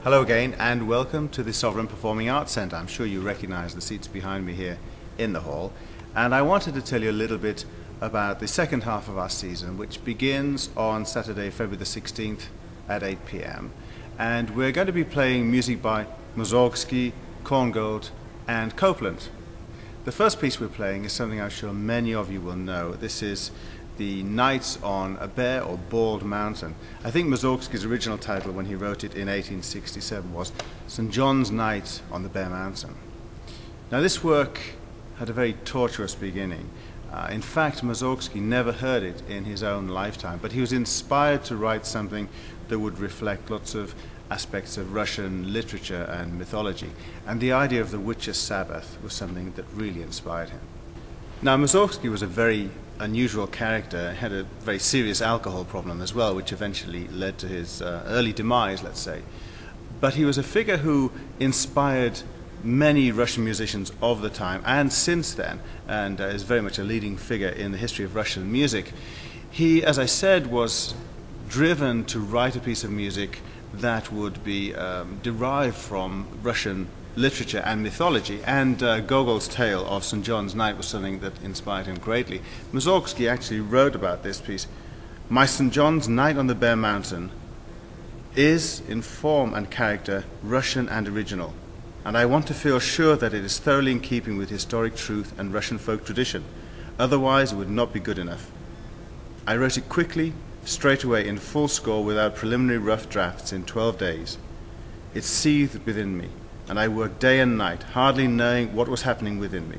Hello again and welcome to the Sovereign Performing Arts Centre. I'm sure you recognize the seats behind me here in the hall. And I wanted to tell you a little bit about the second half of our season, which begins on Saturday, February the 16th at 8 p.m. And we're going to be playing music by Mussorgsky, Korngold and Copeland. The first piece we're playing is something I'm sure many of you will know. This is the Nights on a Bare or Bald Mountain. I think Mussorgsky's original title when he wrote it in 1867 was St. John's Night on the Bare Mountain. Now this work had a very tortuous beginning. In fact, Mussorgsky never heard it in his own lifetime, but he was inspired to write something that would reflect lots of aspects of Russian literature and mythology, and the idea of the Witches' Sabbath was something that really inspired him. Now Mussorgsky was a very unusual character, had a very serious alcohol problem as well, which eventually led to his early demise, let's say. But he was a figure who inspired many Russian musicians of the time and since then, and is very much a leading figure in the history of Russian music. He, as I said, was driven to write a piece of music that would be derived from Russian literature and mythology, and Gogol's tale of St. John's Night was something that inspired him greatly. Mussorgsky actually wrote about this piece. My St. John's Night on the Bare Mountain is, in form and character, Russian and original, and I want to feel sure that it is thoroughly in keeping with historic truth and Russian folk tradition. Otherwise, it would not be good enough. I wrote it quickly, straight away, in full score, without preliminary rough drafts, in 12 days. It seethed within me, and I worked day and night, hardly knowing what was happening within me.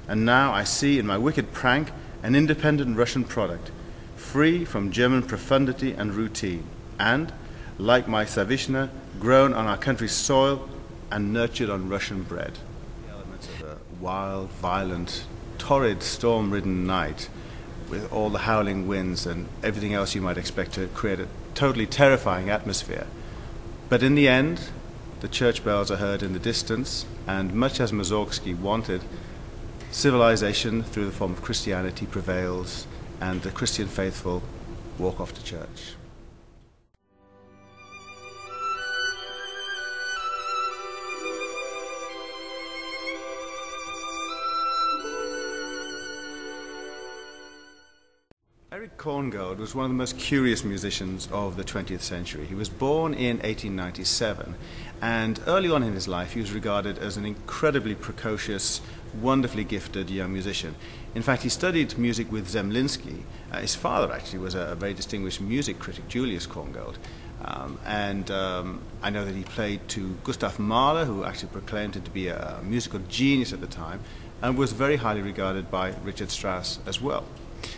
And now I see in my wicked prank an independent Russian product, free from German profundity and routine, and, like my Savishna, grown on our country's soil and nurtured on Russian bread. The elements of a wild, violent, torrid, storm-ridden night, with all the howling winds and everything else you might expect to create a totally terrifying atmosphere. But in the end, the church bells are heard in the distance, and much as Mussorgsky wanted, civilization through the form of Christianity prevails, and the Christian faithful walk off to church. Korngold was one of the most curious musicians of the 20th century. He was born in 1897, and early on in his life he was regarded as an incredibly precocious, wonderfully gifted young musician. In fact, he studied music with Zemlinsky. His father actually was a very distinguished music critic, Julius Korngold. I know that he played to Gustav Mahler, who actually proclaimed him to be a musical genius at the time, and was very highly regarded by Richard Strauss as well.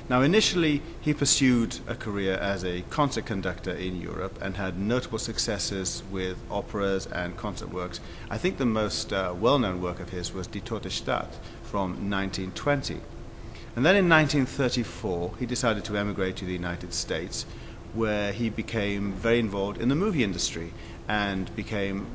Now, initially, he pursued a career as a concert conductor in Europe and had notable successes with operas and concert works. I think the most well-known work of his was Die Tote Stadt from 1920. And then in 1934, he decided to emigrate to the United States, where he became very involved in the movie industry and became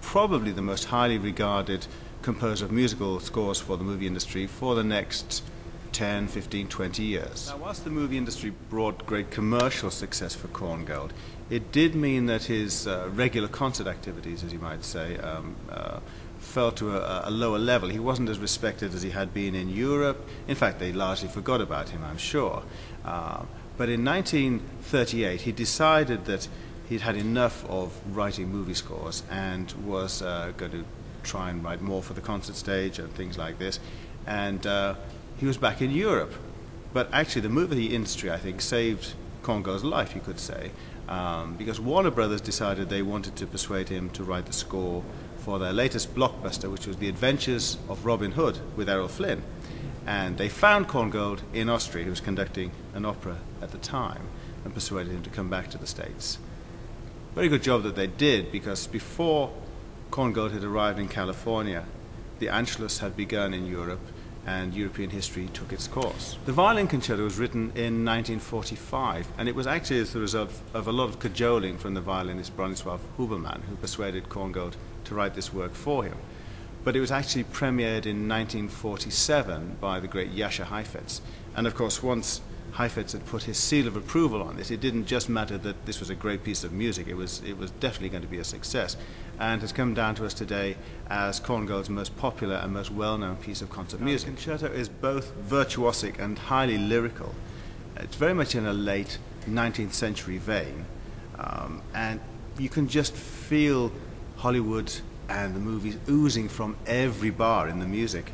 probably the most highly regarded composer of musical scores for the movie industry for the next 10, 15, 20 years. Now, whilst the movie industry brought great commercial success for Korngold, it did mean that his regular concert activities, as you might say, fell to a lower level. He wasn't as respected as he had been in Europe. In fact, they largely forgot about him, I'm sure. But in 1938, he decided that he'd had enough of writing movie scores and was going to try and write more for the concert stage and things like this. And he was back in Europe. But actually the movie industry, I think, saved Korngold's life, you could say, because Warner Brothers decided they wanted to persuade him to write the score for their latest blockbuster, which was The Adventures of Robin Hood with Errol Flynn. And they found Korngold in Austria, who was conducting an opera at the time, and persuaded him to come back to the States. Very good job that they did, because before Korngold had arrived in California, the Anschluss had begun in Europe, and European history took its course. The violin concerto was written in 1945, and it was actually as the result of a lot of cajoling from the violinist Bronislaw Huberman, who persuaded Korngold to write this work for him. But it was actually premiered in 1947 by the great Jascha Heifetz. And of course, once Heifetz had put his seal of approval on this. It didn't just matter that this was a great piece of music, it was definitely going to be a success, and has come down to us today as Korngold's most popular and most well-known piece of concert music. The concerto is both virtuosic and highly lyrical. It's very much in a late 19th century vein, and you can just feel Hollywood and the movies oozing from every bar in the music.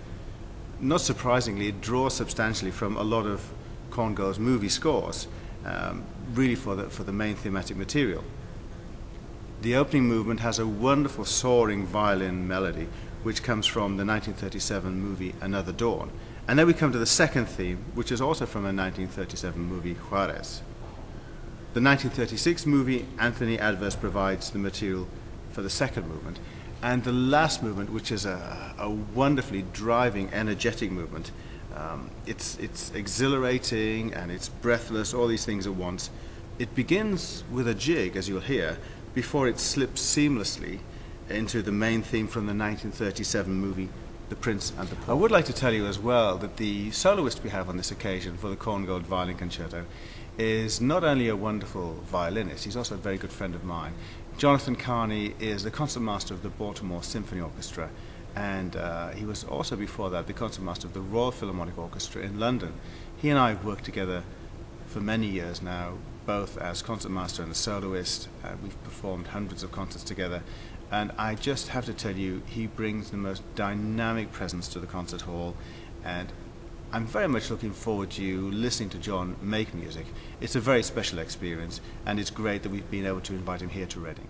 Not surprisingly, it draws substantially from a lot of Korngold's movie scores, really for the main thematic material. The opening movement has a wonderful soaring violin melody which comes from the 1937 movie Another Dawn. And then we come to the second theme, which is also from a 1937 movie, Juarez. The 1936 movie Anthony Adverse provides the material for the second movement. And the last movement, which is a wonderfully driving, energetic movement, it's exhilarating and it's breathless, all these things at once. It begins with a jig, as you'll hear, before it slips seamlessly into the main theme from the 1937 movie The Prince and the Pauper. I would like to tell you as well that the soloist we have on this occasion for the Korngold Violin Concerto is not only a wonderful violinist, he's also a very good friend of mine. Jonathan Carney is the concertmaster of the Baltimore Symphony Orchestra, and he was also before that the concertmaster of the Royal Philharmonic Orchestra in London. He and I have worked together for many years now, both as concertmaster and a soloist. We've performed hundreds of concerts together, and I just have to tell you, he brings the most dynamic presence to the concert hall, and I'm very much looking forward to you listening to John make music. It's a very special experience, and it's great that we've been able to invite him here to Reading.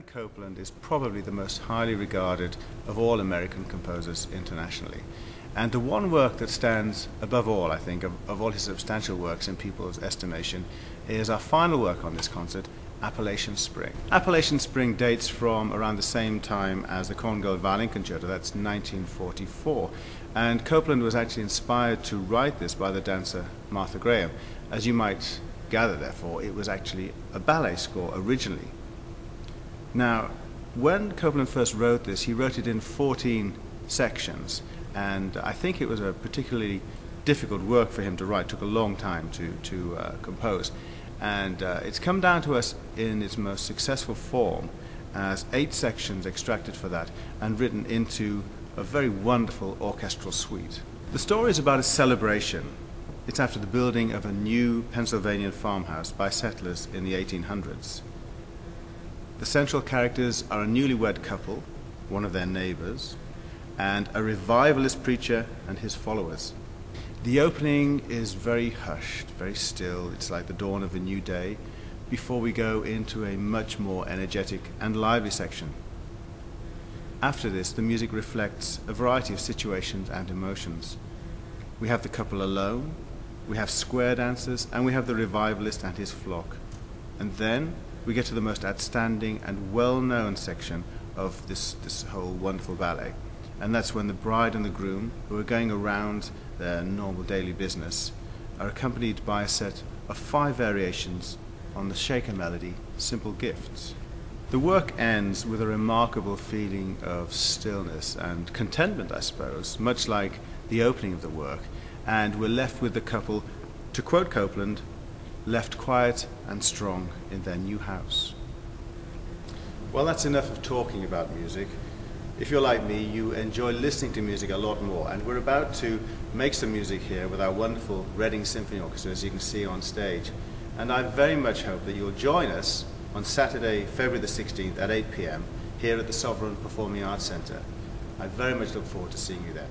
Copeland is probably the most highly regarded of all American composers internationally. And the one work that stands above all, I think, of all his substantial works in people's estimation, is our final work on this concert, Appalachian Spring. Appalachian Spring dates from around the same time as the Korngold Violin Concerto, that's 1944. And Copeland was actually inspired to write this by the dancer Martha Graham. As you might gather, therefore, it was actually a ballet score originally. Now, when Copeland first wrote this, he wrote it in 14 sections, and I think it was a particularly difficult work for him to write. It took a long time to compose, and it's come down to us in its most successful form as 8 sections extracted for that and written into a very wonderful orchestral suite. The story is about a celebration. It's after the building of a new Pennsylvania farmhouse by settlers in the 1800s. The central characters are a newlywed couple, one of their neighbors, and a revivalist preacher and his followers. The opening is very hushed, very still. It's like the dawn of a new day before we go into a much more energetic and lively section. After this, the music reflects a variety of situations and emotions. We have the couple alone, we have square dancers, and we have the revivalist and his flock. And then we get to the most outstanding and well-known section of this whole wonderful ballet. And that's when the bride and the groom, who are going around their normal daily business, are accompanied by a set of 5 variations on the shaker melody, Simple Gifts. The work ends with a remarkable feeling of stillness and contentment, I suppose, much like the opening of the work, and we're left with the couple, to quote Copeland, left quiet and strong in their new house. Well, that's enough of talking about music. If you're like me, you enjoy listening to music a lot more, and we're about to make some music here with our wonderful Reading Symphony Orchestra, as you can see on stage. And I very much hope that you'll join us on Saturday, February the 16th at 8 p.m. here at the Sovereign Performing Arts Centre. I very much look forward to seeing you there.